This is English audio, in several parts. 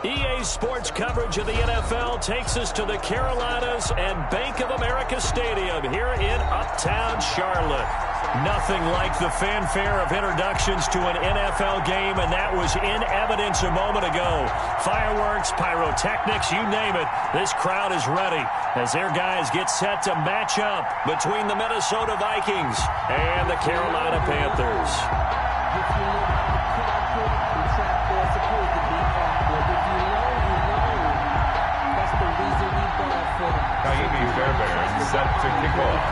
EA Sports coverage of the NFL takes us to the Carolinas and Bank of America Stadium here in Uptown Charlotte. Nothing like the fanfare of introductions to an NFL game, and that was in evidence a moment ago. Fireworks, pyrotechnics, you name it. This crowd is ready as their guys get set to match up between the Minnesota Vikings and the Carolina Panthers. Set to kick off.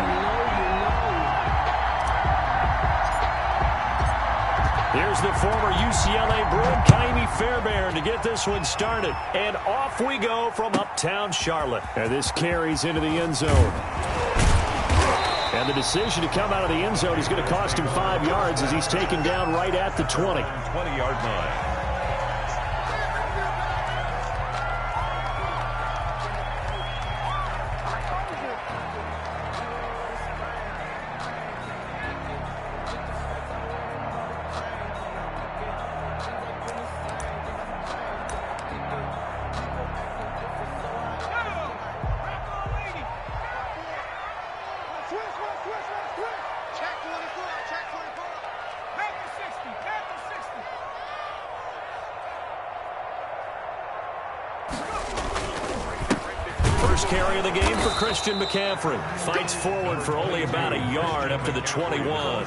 Here's the former UCLA Bruin, Kaimi Fairbairn, to get this one started. And off we go from Uptown Charlotte. And this carries into the end zone. And the decision to come out of the end zone is going to cost him 5 yards as he's taken down right at the 20. 20-yard line. First carry of the game for Christian McCaffrey. Fights forward for only about a yard up to the 21.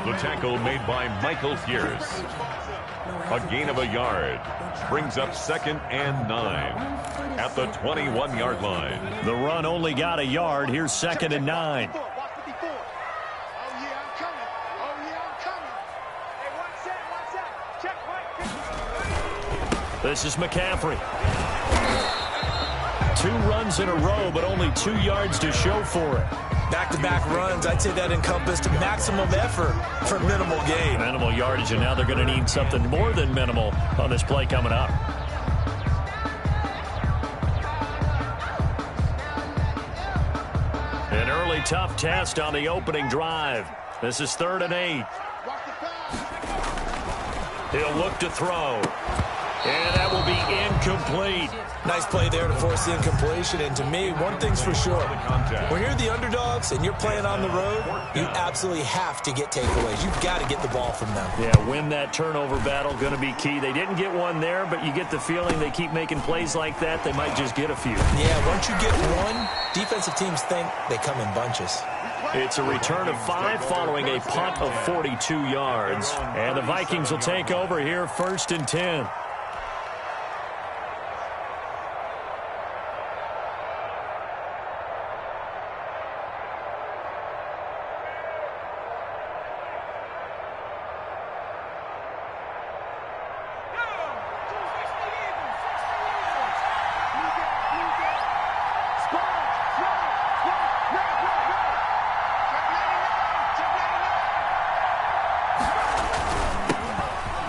The tackle made by Michael Pierce. A gain of a yard. Brings up 2nd and 9 at the 21-yard line. The run only got a yard. Here's 2nd and 9. This is McCaffrey. 2 runs in a row, but only 2 yards to show for it. Back-to-back runs, I'd say that encompassed maximum effort for minimal gain. Minimal yardage, and now they're going to need something more than minimal on this play coming up. An early tough test on the opening drive. This is 3rd and 8. He'll look to throw. And that will be incomplete. Nice play there to force the incompletion. And to me, one thing's for sure. When you're the underdogs and you're playing on the road, you absolutely have to get takeaways. You've got to get the ball from them. Yeah, win that turnover battle, going to be key. They didn't get one there, but you get the feeling they keep making plays like that, they might just get a few. Yeah, once you get one, defensive teams think they come in bunches. It's a return of 5 following a punt of 42 yards. And the Vikings will take over here 1st and 10.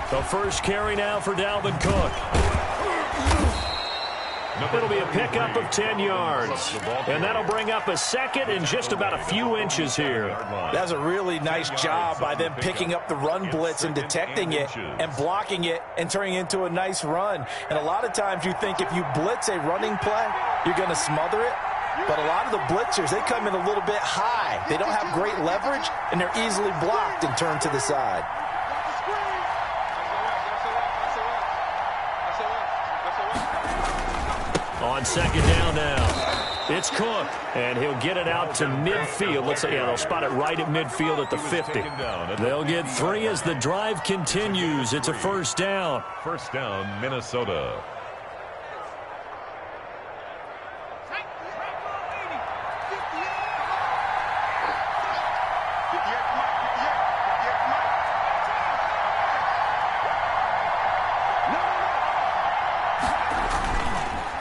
The first carry now for Dalvin Cook. It'll be a pickup of 10 yards. And that'll bring up a 2nd and just about a few inches here. That's a really nice job by them picking up the run blitz and detecting it and blocking it and turning it into a nice run. And a lot of times you think if you blitz a running play, you're going to smother it. But a lot of the blitzers, they come in a little bit high. They don't have great leverage, and they're easily blocked and turned to the side. On 2nd down now. It's Cook, and he'll get it out to midfield. Let's say, they'll spot it right at midfield at the 50. They'll get 3 as the drive continues. It's a first down. First down, Minnesota.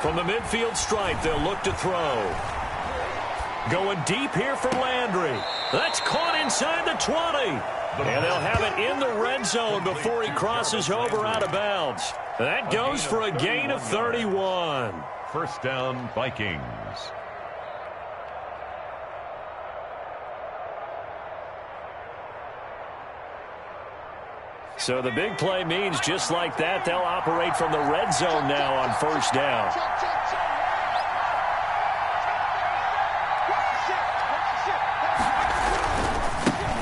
From the midfield stripe, they'll look to throw. Going deep here for Landry. That's caught inside the 20. And they'll have it in the red zone before he crosses over out of bounds. That goes for a gain of 31. First down, Vikings. So the big play means just like that, they'll operate from the red zone now on first down.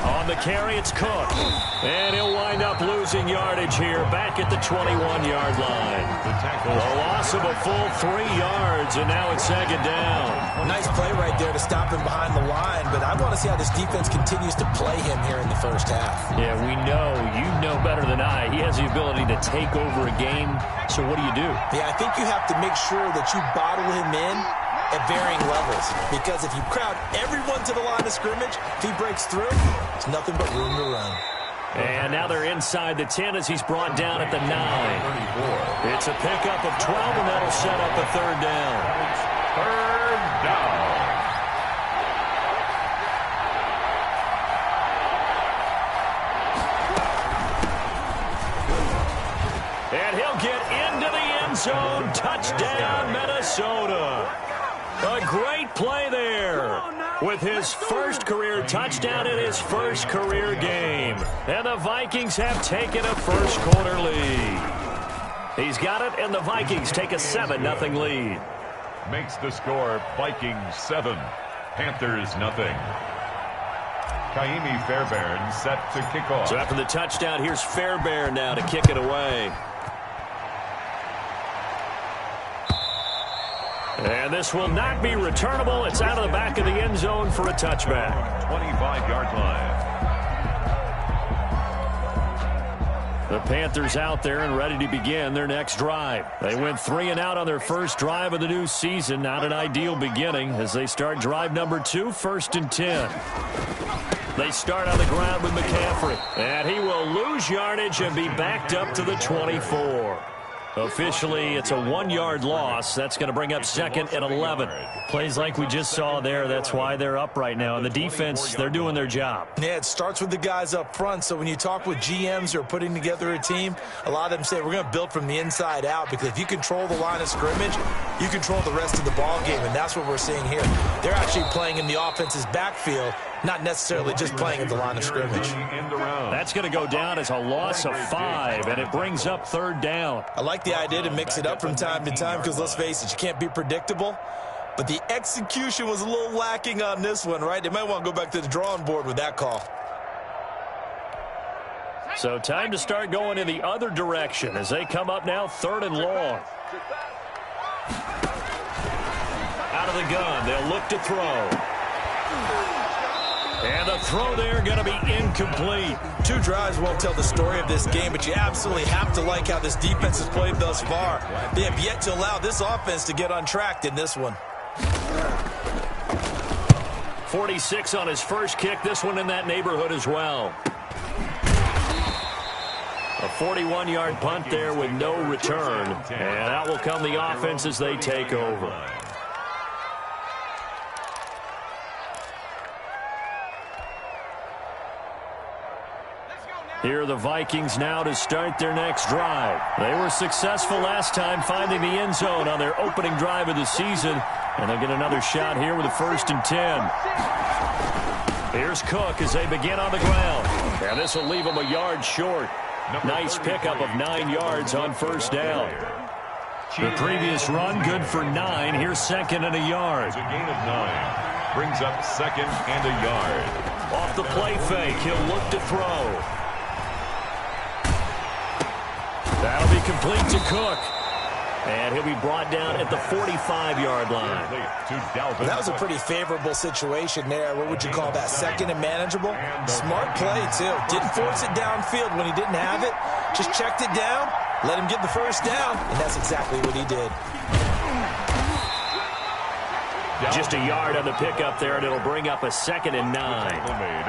On the carry, it's Cook. And he'll wind up losing yardage here back at the 21-yard line. A loss of a full 3 yards, and now it's second down. Nice play right there to stop him behind the line, but I want to see how this defense continues to play him here in the first half. Yeah, we know. You know better than I. He has the ability to take over a game, so what do you do? Yeah, I think you have to make sure that you bottle him in at varying levels, because if you crowd everyone to the line of scrimmage, if he breaks through, it's nothing but room to run. And now they're inside the 10 as he's brought down at the 9. It's a pickup of 12, and that'll set up a third down. Third down. And he'll get into the end zone. Touchdown, Minnesota. A great play there with his first career touchdown in his first career game. And the Vikings have taken a first quarter lead. He's got it, and the Vikings take a 7-0 lead. Makes the score Vikings 7, Panthers nothing. Kaimi Fairbairn set to kick off. So after the touchdown, here's Fairbairn now to kick it away. And this will not be returnable. It's out of the back of the end zone for a touchback. 25-yard line. The Panthers out there and ready to begin their next drive. They went 3 and out on their first drive of the new season. Not an ideal beginning as they start drive number 2, 1st and 10. They start on the ground with McCaffrey. And he will lose yardage and be backed up to the 24. Officially, it's a 1-yard loss. That's going to bring up 2nd and 11. Plays like we just saw there. That's why they're up right now. And the defense, they're doing their job. Yeah, it starts with the guys up front. So when you talk with GMs who are putting together a team, a lot of them say we're going to build from the inside out, because if you control the line of scrimmage, you control the rest of the ball game, and that's what we're seeing here. They're actually playing in the offense's backfield, not necessarily just playing at the line of scrimmage. That's going to go down as a loss of 5, and it brings up 3rd down. I like the idea to mix it up from time to time, because let's face it, you can't be predictable. But the execution was a little lacking on this one, right? They might want to go back to the drawing board with that call. So time to start going in the other direction as they come up now 3rd and long. Out of the gun, they'll look to throw. And the throw there going to be incomplete. 2 drives won't tell the story of this game, but you absolutely have to like how this defense has played thus far. They have yet to allow this offense to get untracked in this one. 46 on his first kick. This one in that neighborhood as well. A 41-yard punt there with no return. And out will come the offense as they take over. Here are the Vikings now to start their next drive. They were successful last time finding the end zone on their opening drive of the season. And they'll get another shot here with a 1st and 10. Here's Cook as they begin on the ground. And this will leave them a yard short. Nice pickup of 9 yards on first down. The previous run good for 9. Here's 2nd and a yard. It's a gain of 9. Brings up 2nd and a yard. Off the play fake, he'll look to throw. That'll be complete to Cook. And he'll be brought down at the 45-yard line. That was a pretty favorable situation there. What would you call that? Second and manageable? Smart play, too. Didn't force it downfield when he didn't have it. Just checked it down, let him get the first down, and that's exactly what he did. Just a yard on the pickup there, and it'll bring up a 2nd and 9.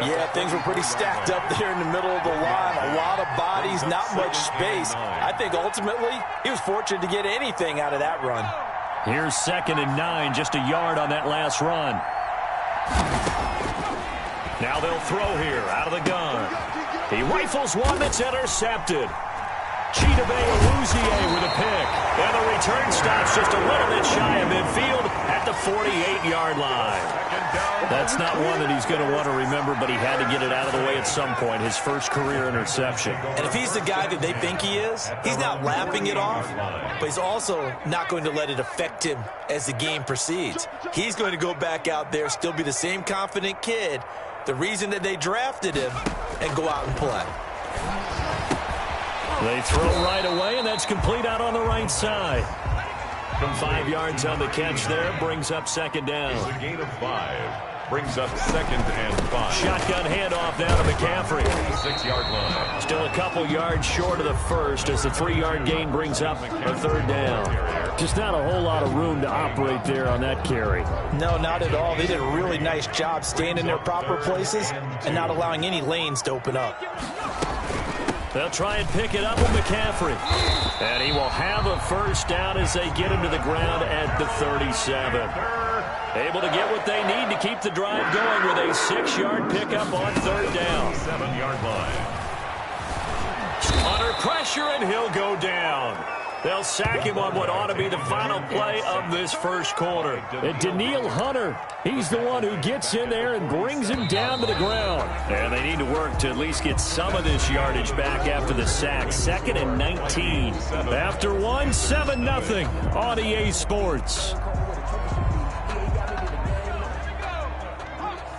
Yeah, things were pretty stacked up there in the middle of the line. A lot of bodies, not much space. I think ultimately he was fortunate to get anything out of that run. Here's 2nd and 9, just a yard on that last run. Now they'll throw here out of the gun. He rifles one that's intercepted. Chidobe with a pick. And the return stops just a little bit shy of midfield at the 48-yard line. That's not one that he's going to want to remember, but he had to get it out of the way at some point, his first career interception. And if he's the guy that they think he is, he's not laughing it off, but he's also not going to let it affect him as the game proceeds. He's going to go back out there, still be the same confident kid, the reason that they drafted him, and go out and play. They throw right away, and that's complete out on the right side. From 5 yards on the catch there, brings up 2nd down. It's a gain of 5. Brings up 2nd and 5. Shotgun handoff down to McCaffrey. 6-yard line. Still a couple yards short of the first as the 3-yard gain brings up a 3rd down. Just not a whole lot of room to operate there on that carry. No, not at all. They did a really nice job staying in their proper places and not allowing any lanes to open up. They'll try and pick it up with McCaffrey. And he will have a first down as they get him to the ground at the 37. Able to get what they need to keep the drive going with a 6-yard pickup on 3rd down. 7-yard line. Under pressure, and he'll go down. They'll sack him on what ought to be the final play of this first quarter. And Daniil Hunter, he's the one who gets in there and brings him down to the ground. And they need to work to at least get some of this yardage back after the sack. 2nd and 19. After one, 7-0 on EA Sports.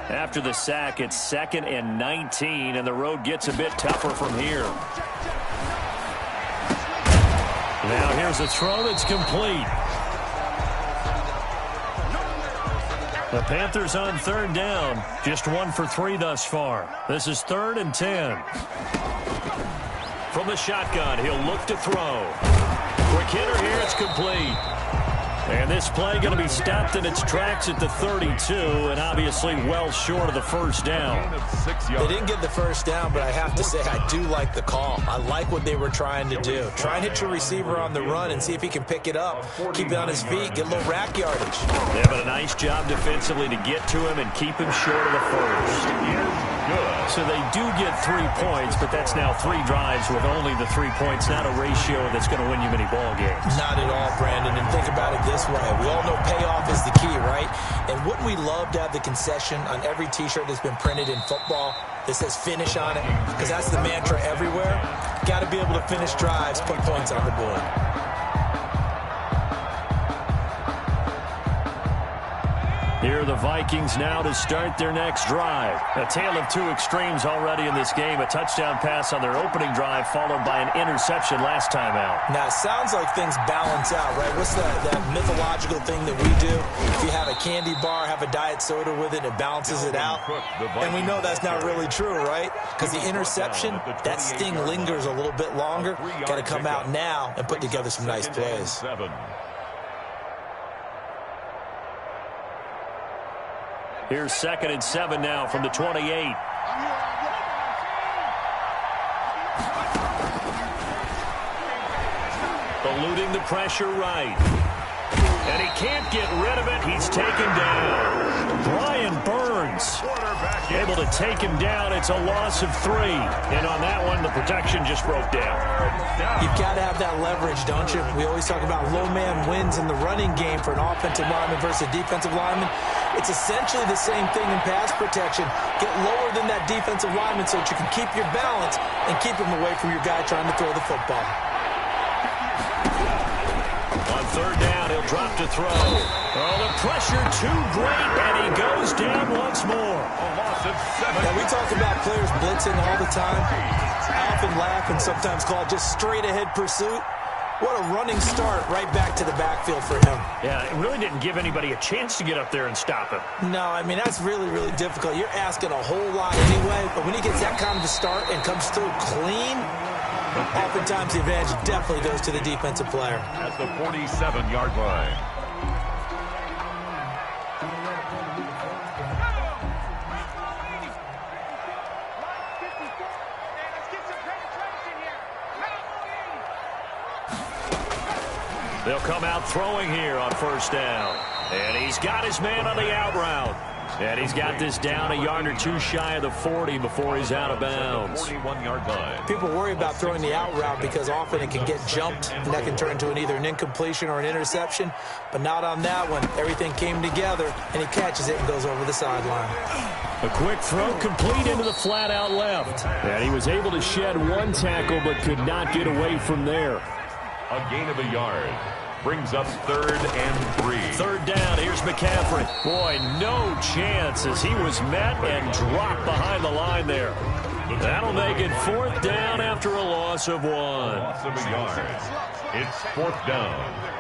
After the sack, it's 2nd and 19, and the road gets a bit tougher from here. Now here's a throw that's complete. The Panthers on 3rd down. Just 1 for 3 thus far. This is 3rd and 10. From the shotgun, he'll look to throw. Quick hitter here, it's complete. And this play going to be stopped in its tracks at the 32, and obviously well short of the first down. They didn't get the first down, but I have to say I do like the call. I like what they were trying to do. Try and hit your receiver on the run and see if he can pick it up, keep it on his feet, get a little rack yardage. Yeah, but a nice job defensively to get to him and keep him short of the first. Good. So they do get 3 points, but that's now 3 drives with only the 3 points, not a ratio that's going to win you many ball games. Not at all, Brandon. And think about it this way. We all know payoff is the key, right? And wouldn't we love to have the concession on every T-shirt that's been printed in football that says finish on it? Because that's the mantra everywhere. Got to be able to finish drives, put points on the board. Here are the Vikings now to start their next drive. A tale of 2 extremes already in this game. A touchdown pass on their opening drive followed by an interception last time out. Now, it sounds like things balance out, right? What's that mythological thing that we do? If you have a candy bar, have a diet soda with it, it balances it out. And we know that's not really true, right? Because the interception, that sting lingers a little bit longer. Got to come out now and put together some nice plays. Here's 2nd and 7 now from the 28. Eluding the pressure right. And he can't get rid of it. He's taken down. Brian Burns able to take him down. It's a loss of 3. And on that one, the protection just broke down. You've got to have that leverage, don't you? We always talk about low man wins in the running game for an offensive lineman versus a defensive lineman. It's essentially the same thing in pass protection. Get lower than that defensive lineman so that you can keep your balance and keep him away from your guy trying to throw the football. On 3rd down, he'll drop to throw. Oh, the pressure too great, and he goes down once more. Now, we talk about players blitzing all the time. I often laugh and sometimes call it just straight-ahead pursuit. What a running start right back to the backfield for him. Yeah, it really didn't give anybody a chance to get up there and stop him. No, I mean, that's really, really difficult. You're asking a whole lot anyway, but when he gets that kind of a start and comes through clean, oftentimes the advantage definitely goes to the defensive player. At the 47-yard line. They'll come out throwing here on first down. And he's got his man on the out route. And he's got this down a yard or two shy of the 40 before he's out of bounds. 41-yard line. People worry about throwing the out route because often it can get jumped, and that can turn into either an incompletion or an interception. But not on that one. Everything came together, and he catches it and goes over the sideline. A quick throw complete into the flat out left. And he was able to shed one tackle but could not get away from there. A gain of a yard. Brings up 3rd and 3. Third down, here's McCaffrey. Boy, no chance as he was met and dropped behind the line there. That'll make it 4th down after a loss of 1. Loss of a yard. It's 4th down.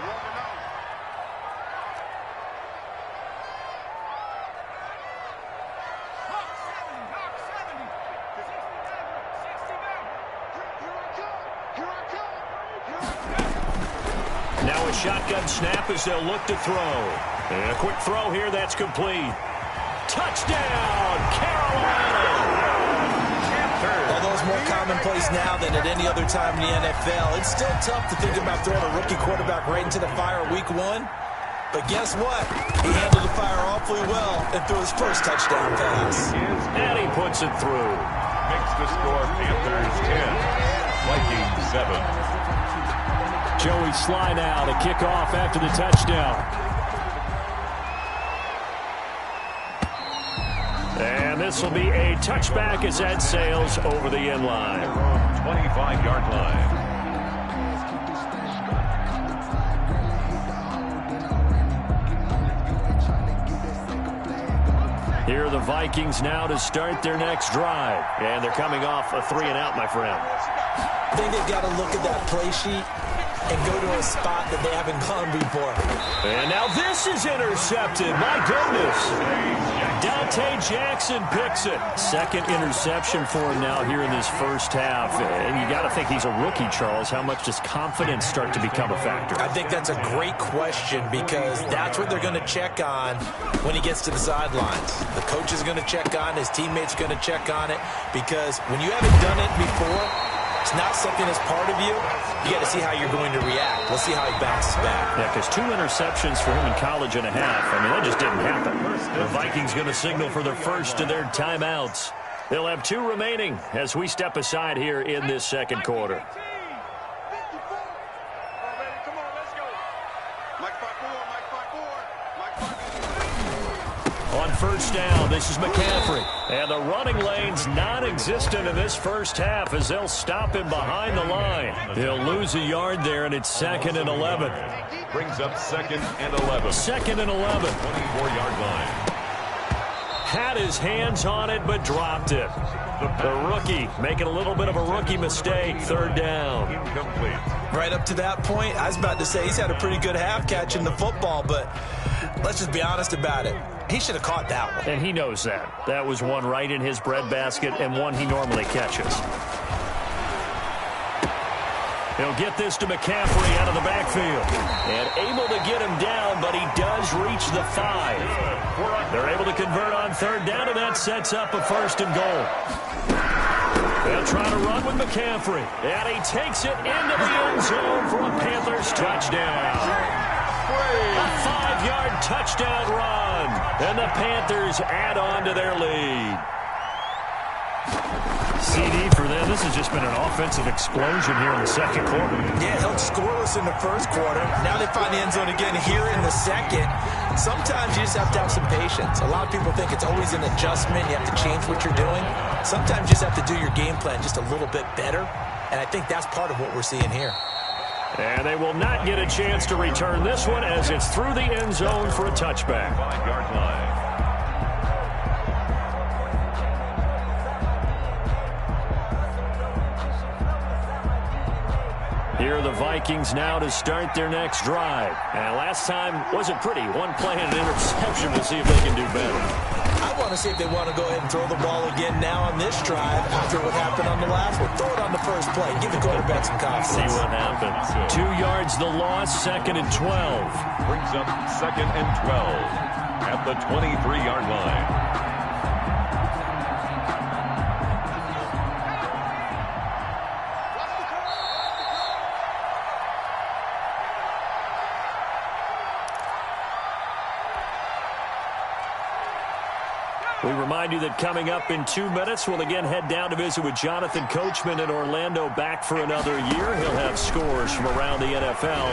Now a shotgun snap as they'll look to throw. And a quick throw here, that's complete. Touchdown, Carolina! Although it's more commonplace now than at any other time in the NFL, it's still tough to think about throwing a rookie quarterback right into the fire week 1. But guess what? He handled the fire awfully well and threw his first touchdown pass. And he puts it through. Makes the score Panthers 10, Vikings 7. Joey Sly now to kick off after the touchdown. And this will be a touchback as that sails over the end line. 25-yard line. Here are the Vikings now to start their next drive. And they're coming off a 3-and-out, my friend. I think they've got to look at that play sheet and go to a spot that they haven't gone before. And now this is intercepted. My goodness. Dante Jackson picks it. Second interception for him now here in this first half. And you got to think he's a rookie, Charles. How much does confidence start to become a factor? I think that's a great question because that's what they're going to check on when he gets to the sidelines. The coach is going to check on, his teammates are going to check on it because when you haven't done it before, it's not something that's part of you. You got to see how you're going to react. Let's see how he bounces back. Yeah, because 2 interceptions for him in college and a half. I mean, that just didn't happen. The Vikings going to signal for their first of their timeouts. They'll have 2 remaining as we step aside here in this second quarter. On first down, this is McCaffrey. And the running lane's non-existent in this first half as they'll stop him behind the line. They'll lose a yard there, and it's 2nd and 11. Brings up 2nd and 11. 2nd and 11. 24-yard line. Had his hands on it, but dropped it. The rookie making a little bit of a rookie mistake. 3rd down. Incomplete. Right up to that point, I was about to say he's had a pretty good half catching the football, but let's just be honest about it. He should have caught that one. And he knows that. That was one right in his breadbasket and one he normally catches. He'll get this to McCaffrey out of the backfield. And able to get him down, but he does reach the 5. They're able to convert on 3rd down, and that sets up a 1st and goal. They'll try to run with McCaffrey. And he takes it into the end zone for a Panthers touchdown. A 5-yard touchdown run. And the Panthers add on to their lead. CD for them. This has just been an offensive explosion here in the second quarter. Yeah, held scoreless in the first quarter. Now they find the end zone again here in the second. Sometimes you just have to have some patience. A lot of people think it's always an adjustment. You have to change what you're doing. Sometimes you just have to do your game plan just a little bit better. And I think that's part of what we're seeing here. And they will not get a chance to return this one as it's through the end zone for a touchback. 5-yard line. Here are the Vikings now to start their next drive. And last time wasn't pretty. One play and an interception. We'll see if they can do better. I want to see if they want to go ahead and throw the ball again now on this drive after what happened on the last one. Throw it on the first play. Give the quarterback some confidence. See what happens. 2 yards the loss, 2nd and 12. Brings up 2nd and 12 at the 23-yard line. We remind you that coming up in 2 minutes, we'll again head down to visit with Jonathan Coachman in Orlando, back for another year. He'll have scores from around the NFL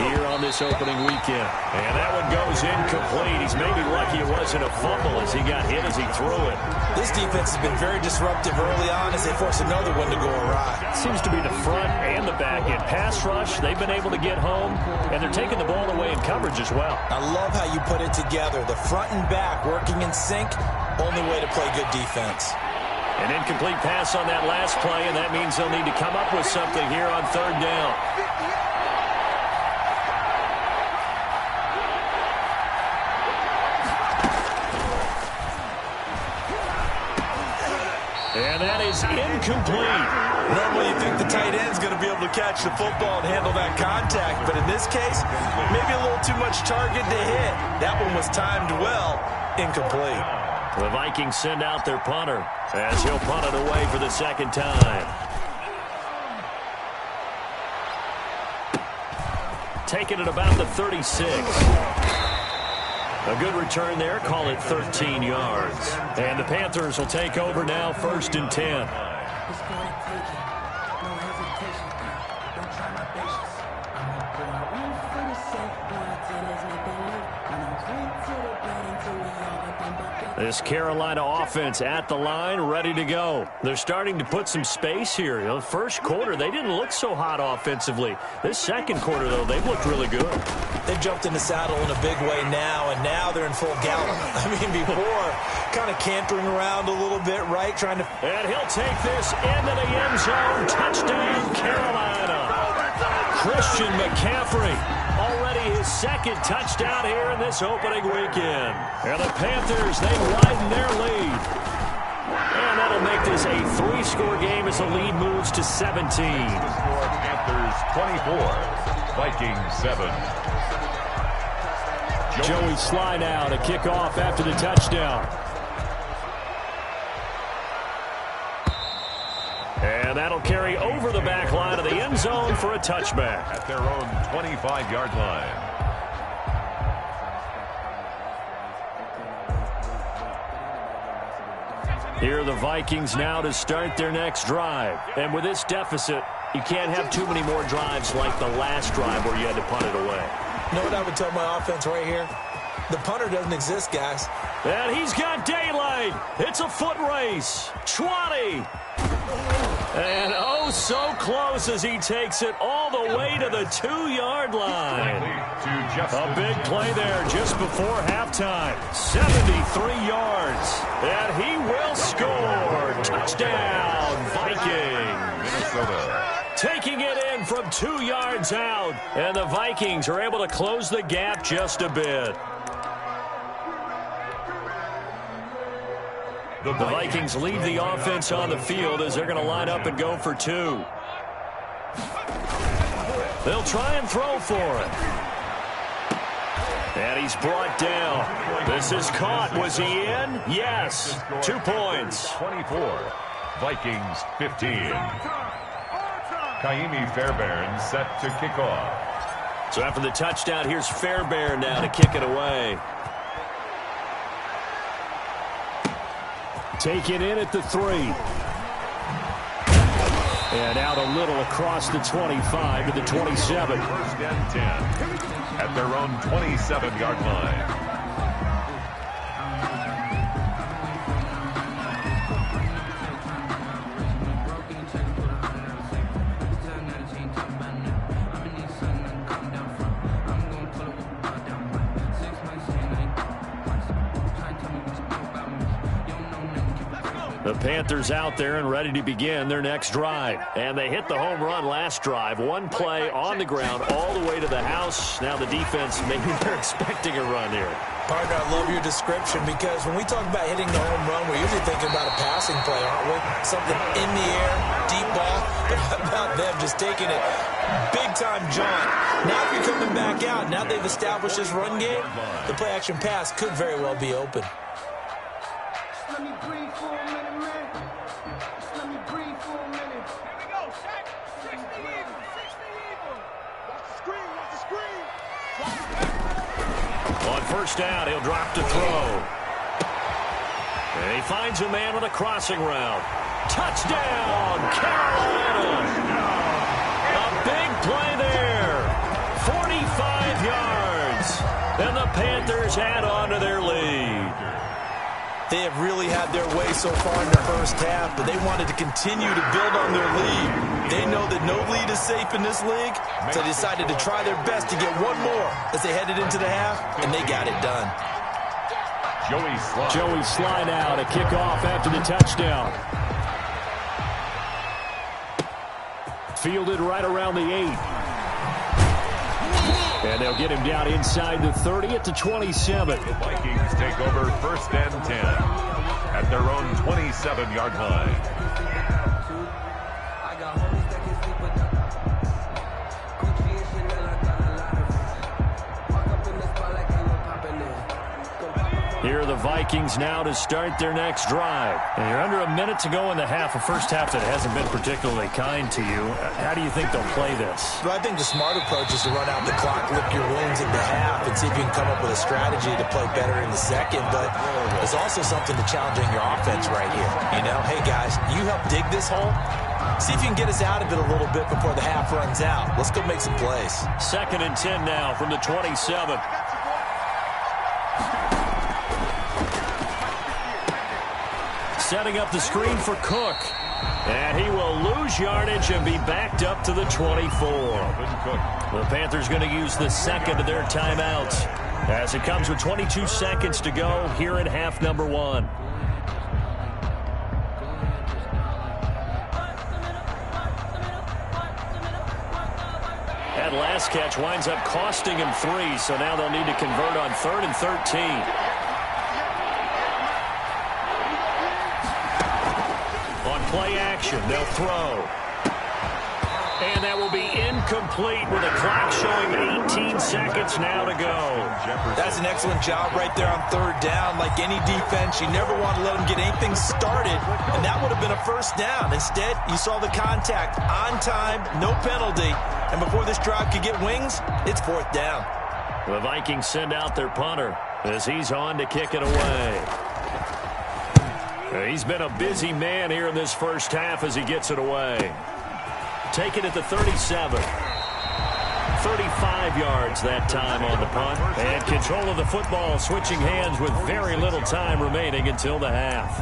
here on this opening weekend. And that one goes incomplete. He's maybe lucky it wasn't a fumble as he got hit as he threw it. This defense has been very disruptive early on as they force another one to go awry. Seems to be the front and the back end. Pass rush, they've been able to get home, and they're taking the ball away in coverage as well. I love how you put it together. The front and back working in sync. Only way to play good defense. An incomplete pass on that last play, and that means they'll need to come up with something here on 3rd down. And that is incomplete. Normally you think the tight end's going to be able to catch the football and handle that contact, but in this case, maybe a little too much target to hit. That one was timed well. Incomplete. The Vikings send out their punter as he'll punt it away for the 2nd time. Taking it about the 36. A good return there. Call it 13 yards. And the Panthers will take over now, 1st and 10. This Carolina offense at the line, ready to go. They're starting to put some space here. The first quarter, they didn't look so hot offensively. This 2nd quarter, though, they've looked really good. They've jumped in the saddle in a big way now, and now they're in full gallop. I mean, before, kind of cantering around a little bit, right? Trying to... And he'll take this into the end zone. Touchdown, Carolina. Christian McCaffrey. Already his 2nd touchdown here in this opening weekend. And the Panthers, they widen their lead. And that'll make this a 3-score game as the lead moves to 17. Panthers 24, Vikings 7. Joey Sly now to kick off after the touchdown. And that'll carry over the back line of the end zone for a touchback. At their own 25-yard line. Here are the Vikings now to start their next drive. And with this deficit, you can't have too many more drives like the last drive where you had to punt it away. You know what I would tell my offense right here? The punter doesn't exist, guys. And he's got daylight. It's a foot race. 20. And oh, so close as he takes it all the way to the 2-yard line. A big play there just before halftime. 73 yards. And he will score. Touchdown, Vikings. Minnesota. Taking it in from 2 yards out. And the Vikings are able to close the gap just a bit. The Vikings leave the offense on the field as they're going to line up and go for 2. They'll try and throw for it. And he's brought down. This is caught. Was he in? Yes. 2 points. 24. Vikings 15. Kaimi Fairbairn set to kick off. So after the touchdown, here's Fairbairn now to kick it away. Take it in at the 3. And out a little across the 25 to the 27. 1st and 10 at their own 27-yard line. The Panthers out there and ready to begin their next drive. And they hit the home run last drive. One play on the ground all the way to the house. Now the defense, maybe they're expecting a run here. Partner, I love your description because when we talk about hitting the home run, we're usually thinking about a passing play, aren't we? Something in the air, deep ball. But how about them just taking it big-time jaunt? Now if you're coming back out, now they've established this run game, the play-action pass could very well be open. Let me breathe for a minute, man. Just let me breathe for a minute. Here we go, Shaq. 60 evil. Watch the screen, watch the screen. On first down, he'll drop to throw. And he finds a man on a crossing route. Touchdown, Carolina. A big play there. 45 yards. And the Panthers add on to their lead. They have really had their way so far in the first half, but they wanted to continue to build on their lead. They know that no lead is safe in this league, so they decided to try their best to get one more as they headed into the half, and they got it done. Joey slide out, a kickoff after the touchdown. Fielded right around the 8. And they'll get him down inside the 30 at the 27. The Vikings take over first and 10 at their own 27-yard line. Here are the Vikings now to start their next drive. And you're under a minute to go in the half, a first half that hasn't been particularly kind to you. How do you think they'll play this? Well, I think the smart approach is to run out the clock, lick your wounds in the half, and see if you can come up with a strategy to play better in the second. But there's also something to challenging your offense right here. You know, hey, guys, you help dig this hole. See if you can get us out of it a little bit before the half runs out. Let's go make some plays. 2nd and 10 now from the 27. Setting up the screen for Cook. And he will lose yardage and be backed up to the 24. The Panthers going to use the second of their timeouts as it comes with 22 seconds to go here in half number 1. That last catch winds up costing him 3, so now they'll need to convert on 3rd and 13. Play action, they'll throw. And that will be incomplete with a clock showing 18 seconds now to go. That's an excellent job right there on 3rd down. Like any defense, you never want to let them get anything started, and that would have been a first down. Instead, you saw the contact on time, no penalty, and before this drive could get wings, it's 4th down. The Vikings send out their punter as he's on to kick it away. He's been a busy man here in this first half as he gets it away. Take it at the 37. 35 yards that time on the punt. And control of the football switching hands with very little time remaining until the half.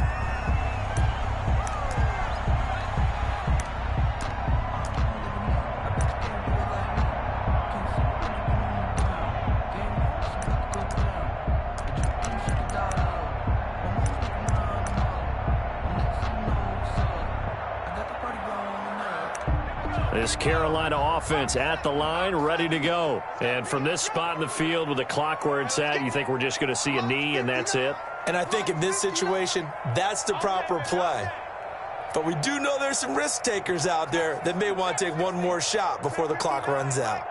This Carolina offense at the line, ready to go. And from this spot in the field with the clock where it's at, you think we're just going to see a knee and that's it? And I think in this situation, that's the proper play. But we do know there's some risk takers out there that may want to take one more shot before the clock runs out.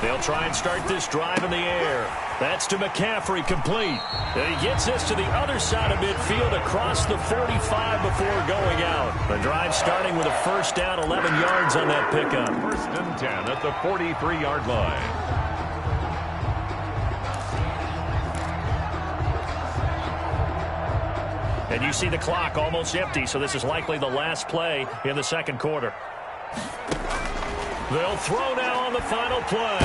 They'll try and start this drive in the air. That's to McCaffrey, complete. And he gets this to the other side of midfield across the 45 before going out. The drive starting with a first down, 11 yards on that pickup. 1st and 10 at the 43-yard line. And you see the clock almost empty, so this is likely the last play in the second quarter. They'll throw now on the final play.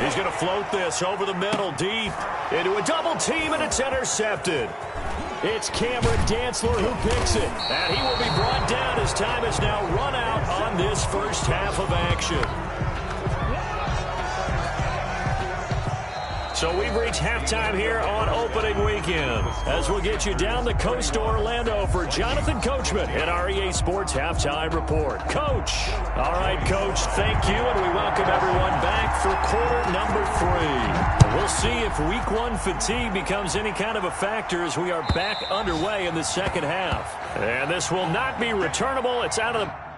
He's going to float this over the middle, deep into a double team, and it's intercepted. It's Cameron Dantzler who picks it. And he will be brought down as time is now run out on this first half of action. So we've reached halftime here on opening weekend as we'll get you down the coast to Orlando for Jonathan Coachman in our EA Sports Halftime Report. Coach. All right, Coach, thank you, and we welcome everyone back for quarter number 3. We'll see if week 1 fatigue becomes any kind of a factor as we are back underway in the second half. And this will not be returnable. It's out of the...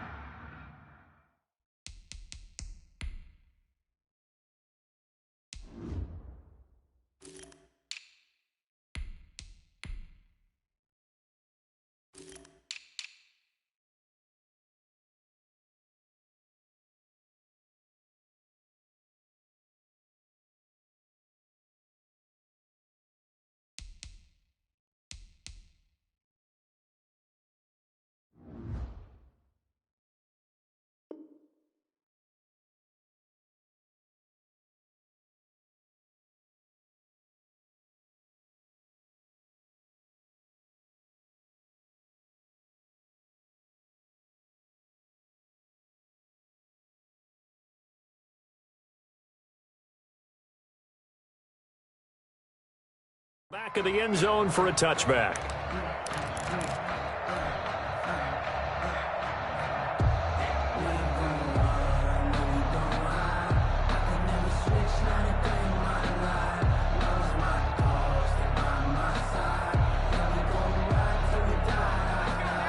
Back of the end zone for a touchback.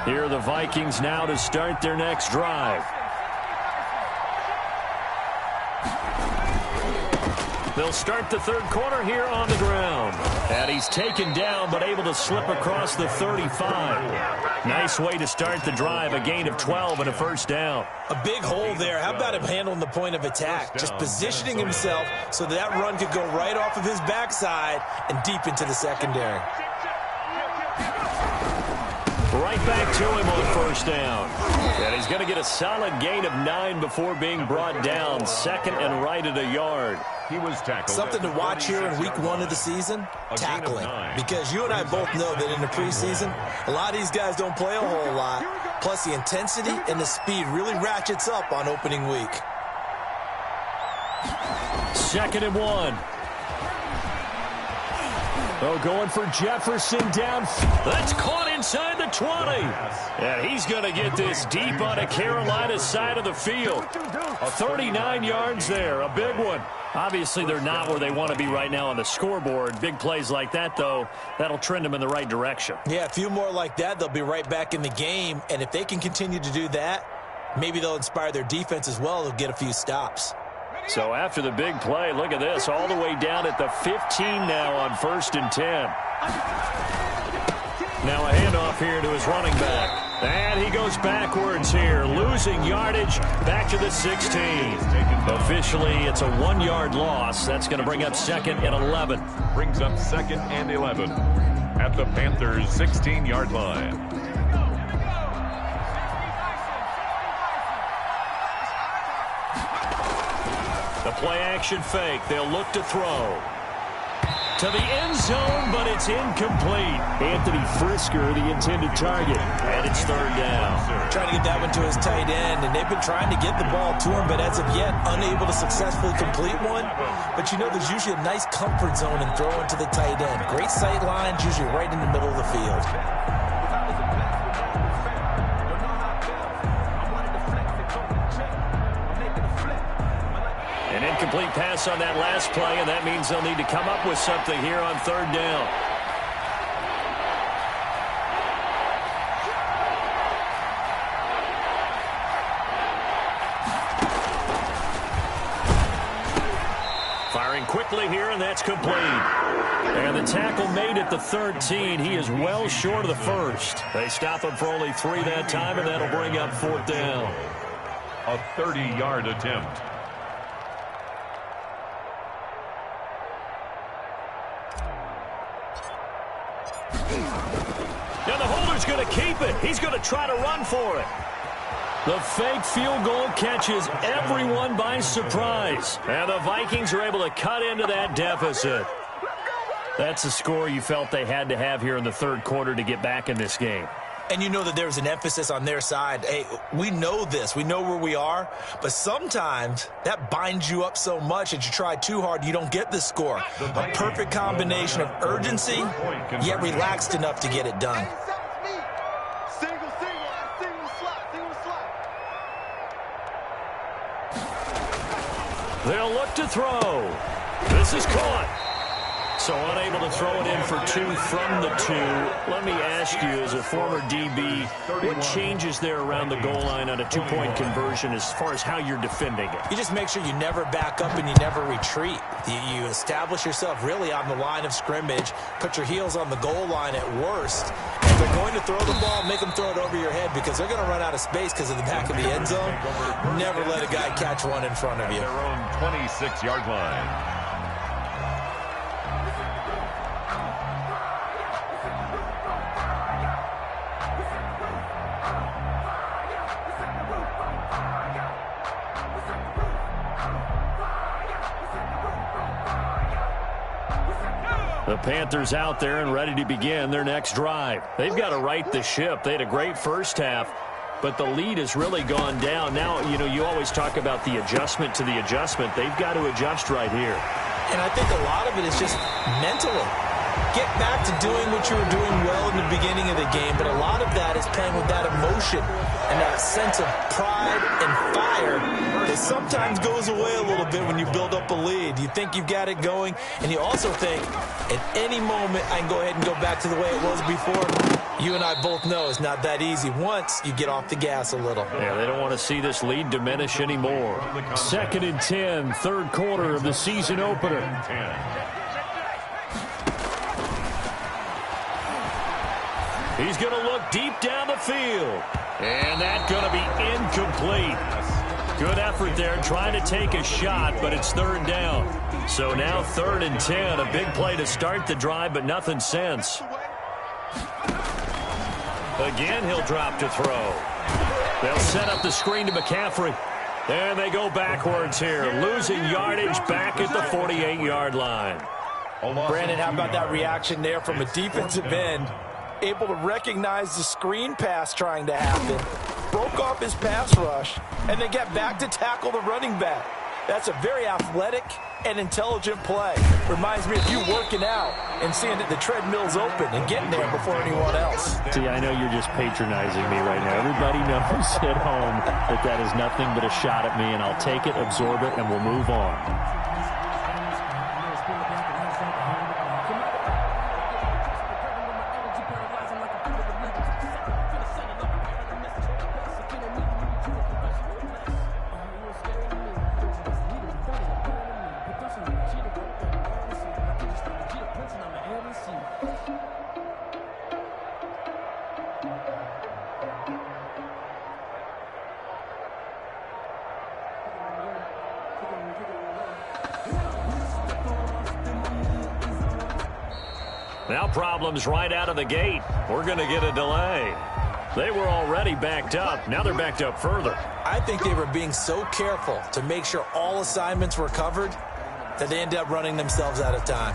Here are the Vikings now to start their next drive. They'll start the third quarter here on the ground. And he's taken down but able to slip across the 35. Nice way to start the drive, a gain of 12 and a first down. A big hole there. How about him handling the point of attack? Just positioning himself so that run could go right off of his backside and deep into the secondary. Right back to him on first down. And he's going to get a solid gain of 9 before being brought down. Second and right at a yard. He was tackled. Something to watch here in week 1 of the season, tackling. Because you and I both know that in the preseason, a lot of these guys don't play a whole lot. Plus the intensity and the speed really ratchets up on opening week. Second and 1. Oh, going for Jefferson down. That's caught inside the 20. And he's going to get this deep on a Carolina side of the field. 39 yards there, a big one. Obviously, they're not where they want to be right now on the scoreboard. Big plays like that, though, that'll trend them in the right direction. Yeah, a few more like that, they'll be right back in the game. And if they can continue to do that, maybe they'll inspire their defense as well. They'll get a few stops. So after the big play, look at this, all the way down at the 15 now on 1st and 10. Now a handoff here to his running back. And he goes backwards here, losing yardage back to the 16. Officially, it's a 1-yard loss. That's going to bring up 2nd and 11. Brings up 2nd and 11 at the Panthers' 16-yard line. The play-action fake. They'll look to throw. To the end zone, but it's incomplete. Anthony Frisker, the intended target. And it's 3rd down. Trying to get that one to his tight end, and they've been trying to get the ball to him, but as of yet, unable to successfully complete one. But you know, there's usually a nice comfort zone in throwing to the tight end. Great sight lines, usually right in the middle of the field. An incomplete pass on that last play, and that means they'll need to come up with something here on 3rd down. Firing quickly here, and that's complete. And the tackle made at the 13. He is well short of the first. They stop him for only 3 that time, and that'll bring up 4th down. A 30-yard attempt. Now the holder's going to keep it. He's going to try to run for it. The fake field goal catches everyone by surprise. And the Vikings are able to cut into that deficit. That's the score you felt they had to have here in the 3rd quarter to get back in this game. And you know that there's an emphasis on their side. Hey, we know this. We know where we are. But sometimes that binds you up so much that you try too hard, you don't get the score. A perfect combination of urgency, yet relaxed enough to get it done. They'll look to throw. This is caught. So unable to throw it in for 2 from the 2. Let me ask you, as a former DB, what changes there around the goal line on a 2-point conversion as far as how you're defending it? You just make sure you never back up and you never retreat. You establish yourself really on the line of scrimmage, put your heels on the goal line at worst. If they're going to throw the ball, make them throw it over your head because they're going to run out of space because of the back of the end zone. Never let a guy catch one in front of you. Their own 26-yard line. The Panthers out there and ready to begin their next drive. They've got to right the ship. They had a great first half, but the lead has really gone down. Now, you know, you always talk about the adjustment to the adjustment. They've got to adjust right here. And I think a lot of it is just mentally. Get back to doing what you were doing well in the beginning of the game, but a lot of that is playing with that emotion and that sense of pride and fire that sometimes goes away a little bit when you build up a lead. You think you've got it going, and you also think at any moment I can go ahead and go back to the way it was before. You and I both know it's not that easy once you get off the gas a little. Yeah, they don't want to see this lead diminish anymore. 2nd and 10, third quarter of the season opener. He's going to look deep down the field. And that's going to be incomplete. Good effort there trying to take a shot, but it's 3rd down. So now 3rd and 10. A big play to start the drive, but nothing since. Again, he'll drop to throw. They'll set up the screen to McCaffrey. And they go backwards here, losing yardage back at the 48-yard line. Brandon, how about that reaction there from a defensive end? Able to recognize the screen pass trying to happen, broke off his pass rush, and then get back to tackle the running back. That's a very athletic and intelligent play. Reminds me of you working out and seeing that the treadmill's open and getting there before anyone else. See, I know you're just patronizing me right now. Everybody knows at home that that is nothing but a shot at me, and I'll take it, absorb it, and we'll move on. Now problems right out of the gate. We're going to get a delay. They were already backed up. Now they're backed up further. I think they were being so careful to make sure all assignments were covered that they ended up running themselves out of time.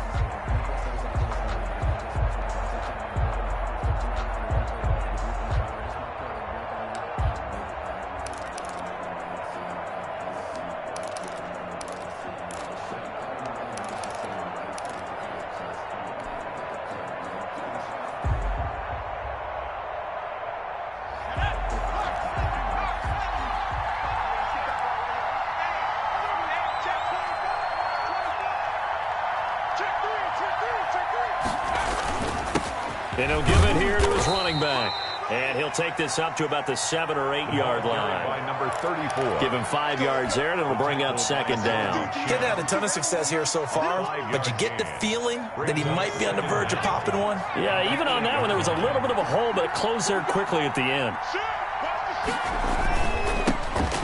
And he'll give it here to his running back. And he'll take this up to about the 7 or 8 yard line. By number 34. Give him 5 yards there, and it'll bring up 2nd down. Getting had a ton of success here so far, but you get the feeling that he might be on the verge of popping one. Yeah, even on that one, there was a little bit of a hole, but it closed there quickly at the end.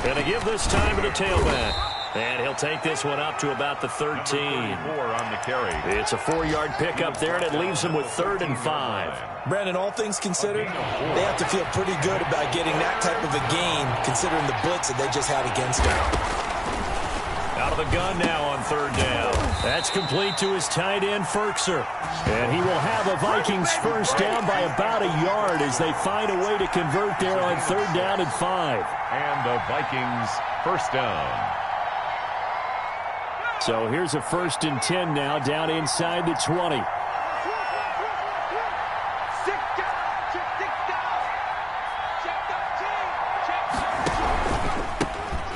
Gonna give this time to the tailback. And he'll take this one up to about the 13. On the carry. It's a 4-yard pickup there, and it leaves him with 3rd and 5. Brandon, all things considered, they have to feel pretty good about getting that type of a gain, considering the blitz that they just had against them. Out Out of the gun now on third down. That's complete to his tight end, Ferkser. And he will have a Vikings first down by about a yard as they find a way to convert there on third down and 5. And the Vikings first down. So here's a 1st and 10 now down inside the 20.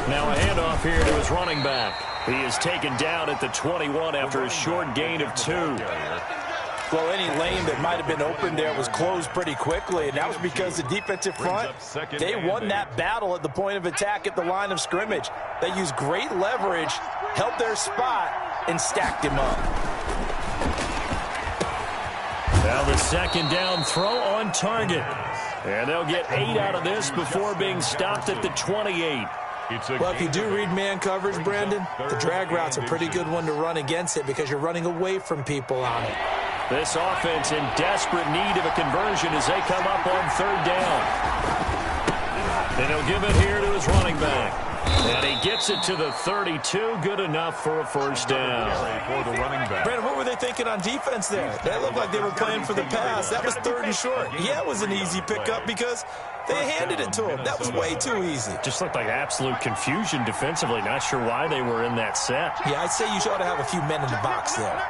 Now a handoff here to his running back. He is taken down at the 21 after a short gain of 2. Well, any lane that might have been open there was closed pretty quickly, and that was because the defensive front, they won that battle at the point of attack at the line of scrimmage. They used great leverage, held their spot, and stacked him up. Now the 2nd down throw on target. And they'll get 8 out of this before being stopped at the 28. Well, if you do read man coverage, Brandon, the drag route's a pretty good one to run against it because you're running away from people on it. This offense in desperate need of a conversion as they come up on third down. And he'll give it here to his running back. And he gets it to the 32. Good enough for a first down. For the running back. Brandon, what were they thinking on defense there? They looked like they were playing for the pass. That was 3rd and short. Yeah, it was an easy pickup because they handed it to him. That was way too easy. Just looked like absolute confusion defensively. Not sure why they were in that set. Yeah, I'd say you ought to have a few men in the box there.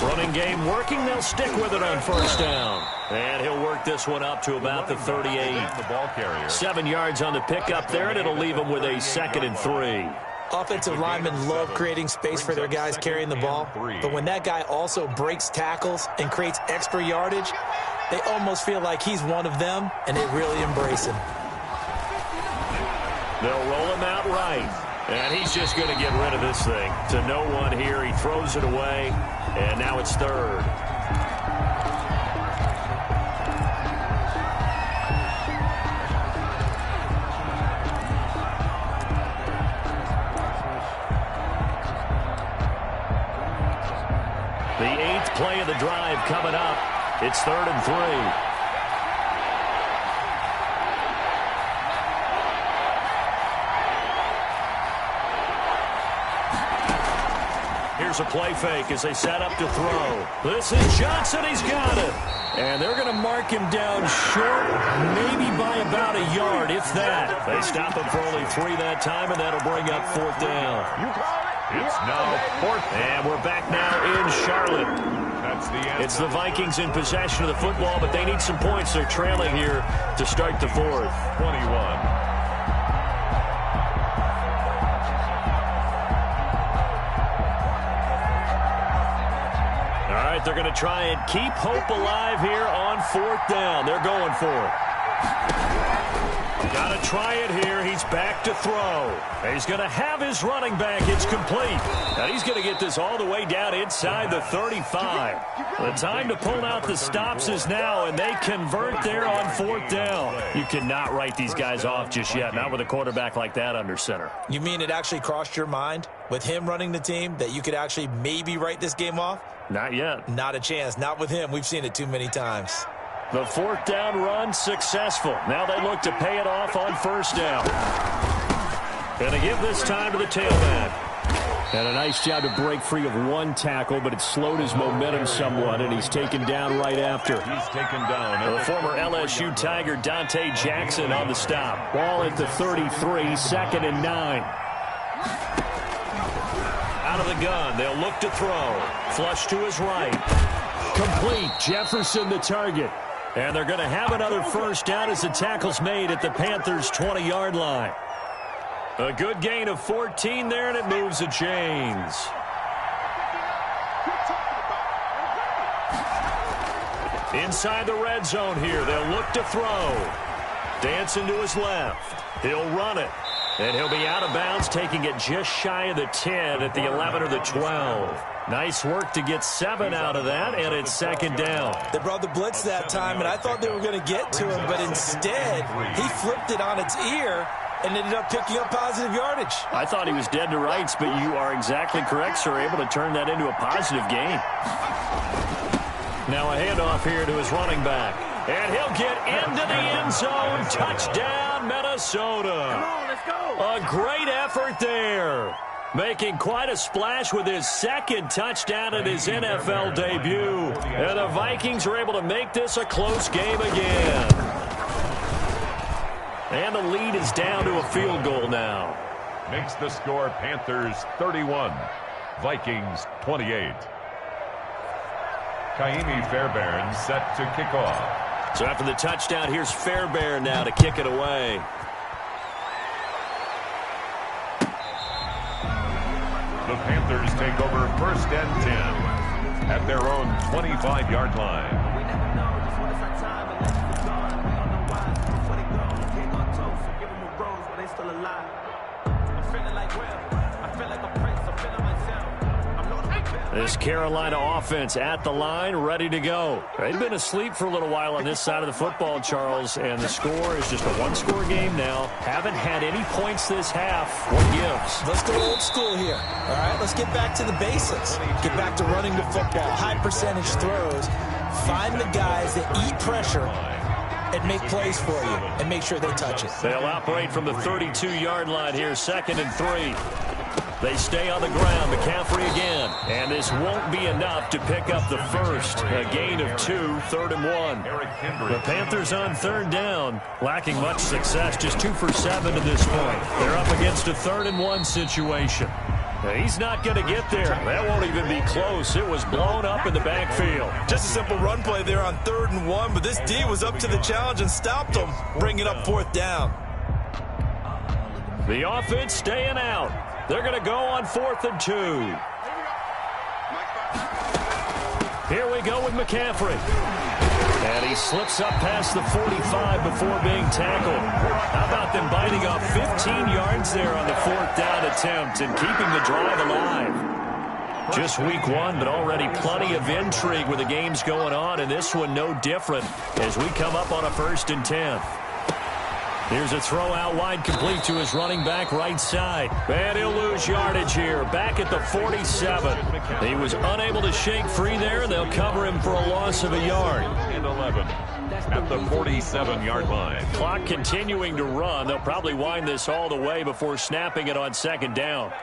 Running game working. They'll stick with it on first down. And he'll work this one up to about the 38. The ball carrier. 7 yards on the pickup there, and it'll leave them with a 2nd and 3. Offensive linemen love creating space for their guys carrying the ball. But when that guy also breaks tackles and creates extra yardage, they almost feel like he's one of them, and they really embrace him. They'll roll him out right. And he's just going to get rid of this thing. To no one here. He throws it away. And now it's 3rd. The 8th play of the drive coming up. It's 3rd and 3. Here's a play fake as they set up to throw. This is Johnson. He's got it. And they're going to mark him down short, maybe by about a yard, if that. They stop him for only 3 that time, and that'll bring up 4th down. It's now 4th. And we're back now in Charlotte. That's the end. It's the Vikings in possession of the football, but they need some points. They're trailing here to start the 4th. 21. They're going to try and keep hope alive here on 4th down. They're going for it. Got to try it here. He's back to throw. He's going to have his running back. It's complete. And he's going to get this all the way down inside the 35. The time to pull out the stops is now, and they convert there on 4th down. You cannot write these guys off just yet, not with a quarterback like that under center. You mean it actually crossed your mind with him running the team that you could actually maybe write this game off? Not yet. Not a chance. Not with him. We've seen it too many times. The 4th down run successful. Now they look to pay it off on 1st down. Going to give this time to the tailback. And a nice job to break free of 1 tackle, but it slowed his momentum somewhat, and he's taken down right after. He's taken down. The former LSU Tiger Dante Jackson on the stop. Ball at the 33, 2nd and 9. Out of the gun, they'll look to throw. Flush to his right. Complete. Jefferson the target. And they're going to have another first down as the tackle's made at the Panthers' 20-yard line. A good gain of 14 there, and it moves the chains. Inside the red zone here, they'll look to throw. Dancing to his left. He'll run it. And he'll be out of bounds, taking it just shy of the 10 at the 11 or the 12. Nice work to get 7 out of that, and it's 2nd down. They brought the blitz that time, and I thought they were going to get to him, but instead, he flipped it on its ear and ended up picking up positive yardage. I thought he was dead to rights, but you are exactly correct, sir. Able to turn that into a positive gain. Now a handoff here to his running back. And he'll get into the end zone. Touchdown, Minnesota. Come on, let's go. A great effort there. Making quite a splash with his second touchdown in his NFL debut. And the Vikings are able to make this a close game again. And the lead is down to a field goal now. Makes the score Panthers 31, Vikings 28. Kaimi Fairbairn set to kick off. So after the touchdown, here's Fairbairn now to kick it away. The Panthers take over 1st and 10 at their own 25-yard line. We never know just when it's our time and let's be gone. We don't know why before they go. King on toast, so give them a rose while they still alive. I'm feeling like Will. I feel like a prince. I'm feeling myself. I'm not a big This Carolina offense at the line, ready to go. They've been asleep for a little while on this side of the football, Charles, and the score is just a one-score game now. Haven't had any points this half. What gives? Let's go old school here. All right, let's get back to the basics. Get back to running the football, high percentage throws. Find the guys that eat pressure and make plays for you and make sure they touch it. They'll operate from the 32-yard line here, 2nd and 3. They stay on the ground. McCaffrey again. And this won't be enough to pick up the first. A gain of 2, 3rd and 1. The Panthers on 3rd down, lacking much success, just 2 for 7 to this point. They're up against a 3rd and 1 situation. He's not going to get there. That won't even be close. It was blown up in the backfield. Just a simple run play there on 3rd and 1, but this D was up to the challenge and stopped him, bringing up 4th down. The offense staying out. They're going to go on 4th and 2. Here we go with McCaffrey. And he slips up past the 45 before being tackled. How about them biting off 15 yards there on the 4th down attempt and keeping the drive alive? Just week 1, but already plenty of intrigue with the games going on, and this one no different as we come up on a 1st and 10. Here's a throw out wide, complete to his running back right side. And he'll lose yardage here, back at the 47. He was unable to shake free there. They'll cover him for a loss of a yard. And 11 at the 47-yard line. Clock continuing to run. They'll probably wind this all the way before snapping it on 2nd down.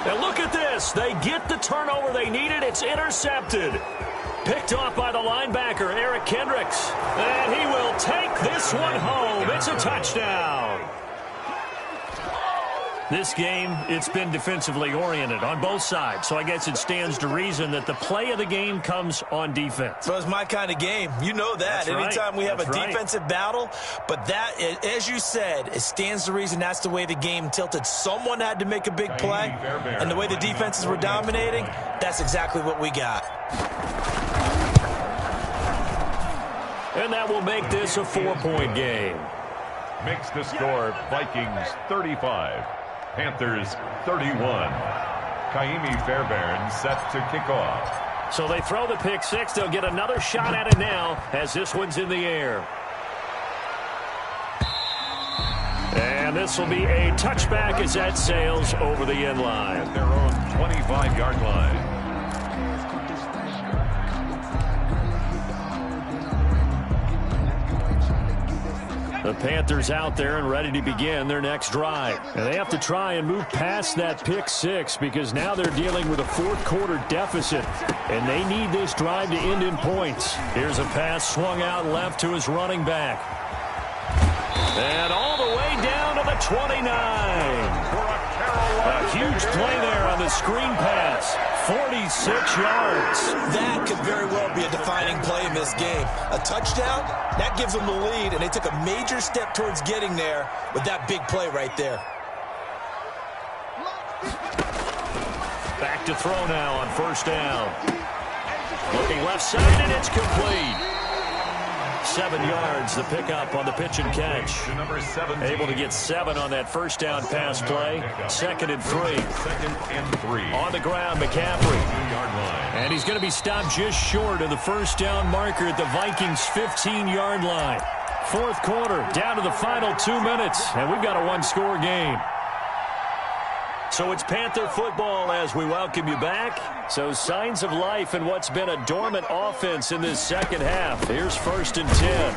And look at this. They get the turnover they needed. It's intercepted. Picked off by the linebacker, Eric Kendricks. And he will take this one home. It's a touchdown. This game, it's been defensively oriented on both sides. So I guess it stands to reason that the play of the game comes on defense. So it's my kind of game. You know that. That's right. Anytime we have That's a right. defensive battle. But that, as you said, it stands to reason that's the way the game tilted. Someone had to make a big play. And the way the defenses were dominating, that's exactly what we got. And that will make this a 4-point game. Makes the score Vikings 35, Panthers 31. Kaimi Fairbairn set to kick off. So they throw the pick 6. They'll get another shot at it now as this one's in the air. And this will be a touchback as that sails over the end line. At their own 25-yard line. The Panthers out there and ready to begin their next drive. And they have to try and move past that pick 6 because now they're dealing with a 4th-quarter deficit. And they need this drive to end in points. Here's a pass swung out left to his running back. And all the way down to the 29. A huge play there on the screen pass. 46 yards. That could very well be a defining play in this game. A touchdown, that gives them the lead, and they took a major step towards getting there with that big play right there. Back to throw now on 1st down. Looking left side, and it's complete. 7 yards, the pickup on the pitch and catch. Able to get 7 on that 1st down pass play. 2nd and 3. 2nd and 3. On the ground, McCaffrey. And he's going to be stopped just short of the 1st down marker at the Vikings' 15-yard line. 4th quarter, down to the final 2 minutes, and we've got a 1-score game. So it's Panther football as we welcome you back. So signs of life in what's been a dormant offense in this second half. Here's 1st and 10.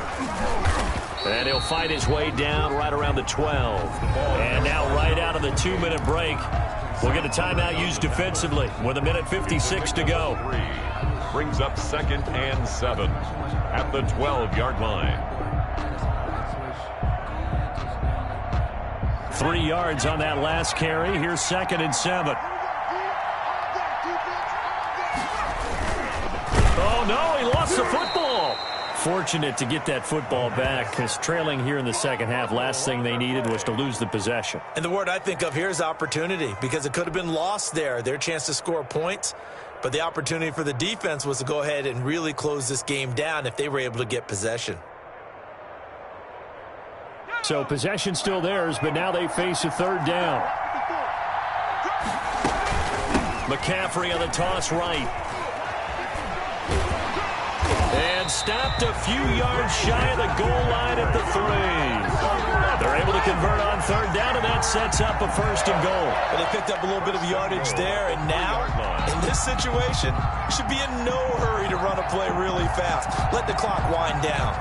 And he'll fight his way down right around the 12. And now right out of the 2-minute break, we'll get a timeout used defensively with 1:56 to go. Brings up 2nd and 7 at the 12-yard line. 3 yards on that last carry. Here's 2nd and 7. Oh, no, he lost the football. Fortunate to get that football back, because trailing here in the second half, last thing they needed was to lose the possession. And the word I think of here is opportunity, because it could have been lost there. Their chance to score points, but the opportunity for the defense was to go ahead and really close this game down if they were able to get possession. So possession still theirs, but now they face a 3rd down. McCaffrey on the toss right. And stopped a few yards shy of the goal line at the 3. They're able to convert on 3rd down, and that sets up a 1st and goal. But they picked up a little bit of yardage there, and now, in this situation, should be in no hurry to run a play really fast. Let the clock wind down.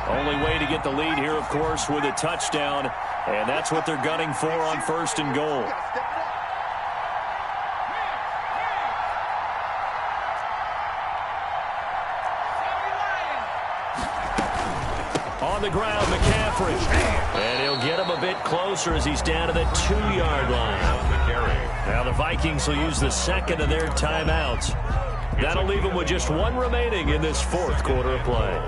Only way to get the lead here, of course, with a touchdown, and that's what they're gunning for on 1st and goal. On the ground, McCaffrey. And he'll get him a bit closer as he's down to the 2-yard line. Now the Vikings will use the 2nd of their timeouts. That'll leave them with just 1 remaining in this 4th quarter of play.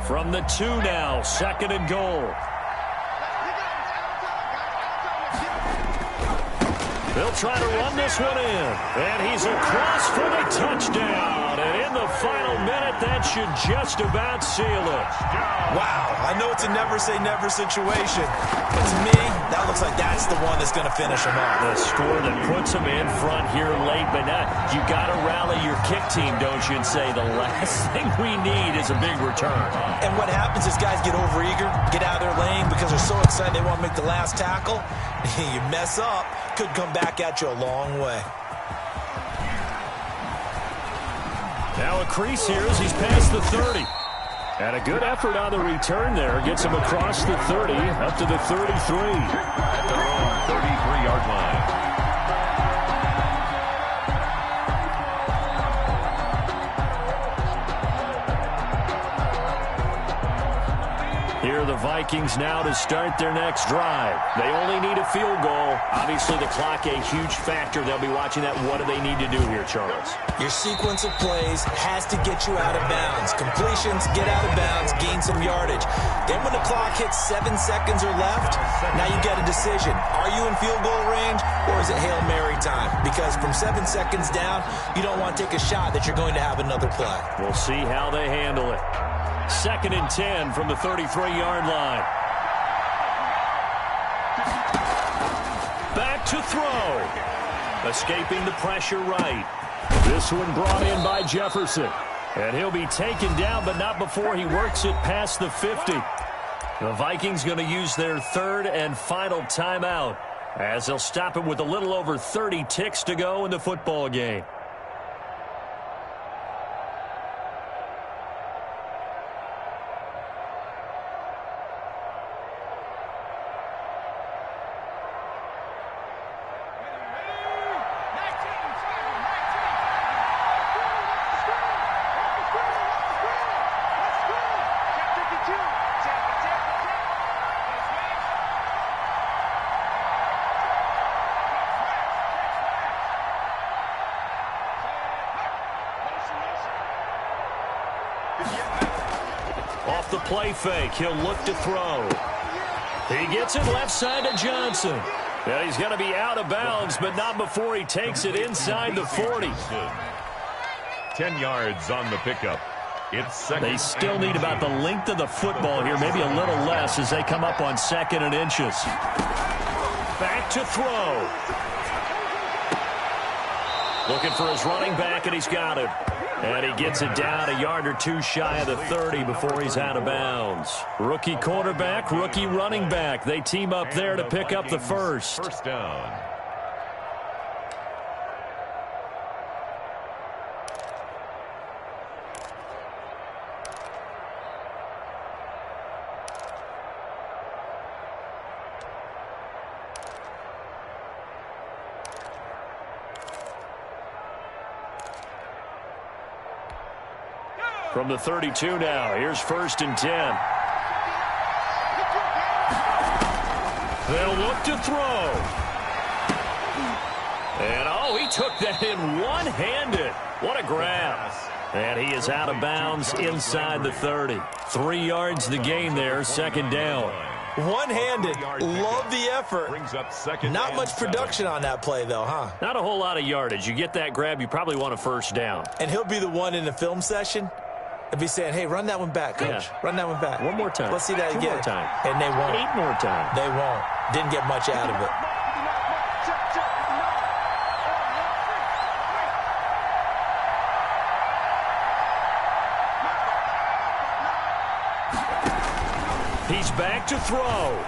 From the 2 now, 2nd and goal. They'll try to run this one in. And he's across for the touchdown. And in the final minute, that should just about seal it. Wow, I know it's a never-say-never situation, but to me, that looks like that's the one that's going to finish him off. The score that puts him in front here late, but now you got to rally your kick team, don't you, and say the last thing we need is a big return. And what happens is guys get overeager, get out of their lane because they're so excited they want to make the last tackle. You mess up, could come back at you a long way. Now a crease here as he's past the 30. And a good effort on the return there. Gets him across the 30, up to the 33. At their own 33-yard line. Here are the Vikings now to start their next drive. They only need a field goal. Obviously, the clock a huge factor. They'll be watching that. What do they need to do here, Charles? Your sequence of plays has to get you out of bounds. Completions, get out of bounds, gain some yardage. Then when the clock hits 7 seconds or left, now you get a decision. Are you in field goal range, or is it Hail Mary time? Because from 7 seconds down, you don't want to take a shot that you're going to have another play. We'll see how they handle it. 2nd and 10 from the 33-yard line. Back to throw. Escaping the pressure right. This one brought in by Jefferson. And he'll be taken down, but not before he works it past the 50. The Vikings going to use their 3rd and final timeout, as they'll stop him with a little over 30 ticks to go in the football game. Off the play fake, he'll look to throw. He gets it left side to Johnson. And he's going to be out of bounds, but not before he takes it inside the 40. 10 yards on the pickup. It's 2nd. They still need about the length of the football here, maybe a little less as they come up on 2nd and inches. Back to throw. Looking for his running back, and he's got it. And he gets it down a yard or two shy of the 30 before he's out of bounds. Rookie quarterback, rookie running back. They team up there to pick up the first. First down. From the 32 now, here's 1st and 10. They'll look to throw. And, oh, he took that in one-handed. What a grab. And he is out of bounds inside the 30. 3 yards the gain there, 2nd down. One-handed. Love the effort. Brings up second. Not much production on that play, though, huh? Not a whole lot of yardage. You get that grab, you probably want a 1st down. And he'll be the one in the film session. They'll be saying, hey, run that one back, coach. Yeah. Run that one back. One more time. Let's see that 2 again. more time. And they won't. 8 more times. They won't. Didn't get much out of it. He's back to throw.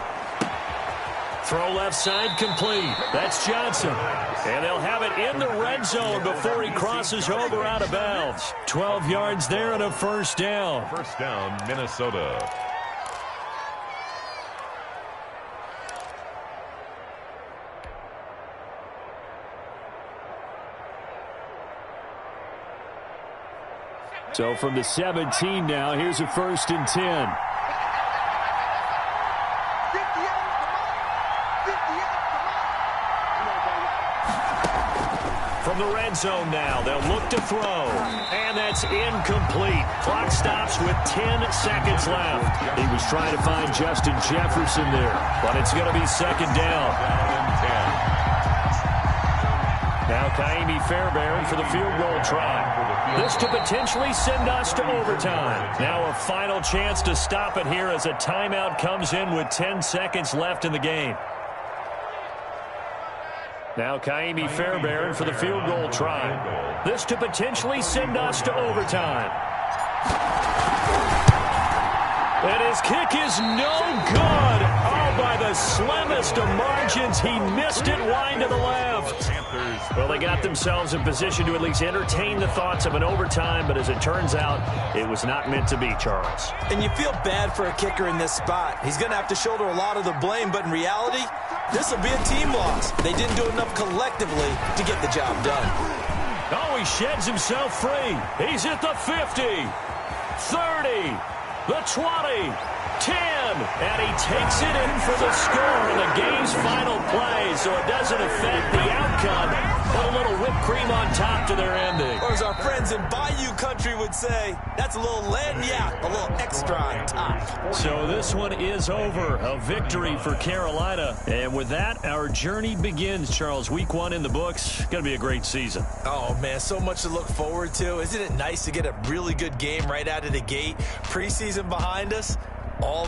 Throw left side complete. That's Johnson. And they'll have it in the red zone before he crosses over out of bounds. 12 yards there and a 1st down. First down, Minnesota. So from the 17 now, here's a 1st and 10. From the red zone now, they'll look to throw. And that's incomplete. Clock stops with 10 seconds left. He was trying to find Justin Jefferson there, but it's going to be 2nd down. Now Kaimi Fairbairn for the field goal try. This to potentially send us to overtime. Now a final chance to stop it here as a timeout comes in with 10 seconds left in the game. Now Kaimi Fairbairn for the field goal try. This to potentially send us to overtime. And his kick is no good. Oh, by the slimmest of margins, he missed it wide to the left. Well, they got themselves in position to at least entertain the thoughts of an overtime, but as it turns out, it was not meant to be, Charles. And you feel bad for a kicker in this spot. He's going to have to shoulder a lot of the blame, but in reality, this will be a team loss. They didn't do enough collectively to get the job done. Oh, he sheds himself free. He's at the 50, 30, the 20, 10, and he takes it in for the score in the game's final play, so it doesn't affect the outcome. Put a little whipped cream on top to their ending. Or as our friends in Bayou country would say, that's a little lagniappe, a little extra on top. So this one is over. A victory for Carolina. And with that, our journey begins, Charles. Week 1 in the books. Going to be a great season. Oh, man, so much to look forward to. Isn't it nice to get a really good game right out of the gate? Preseason behind us. All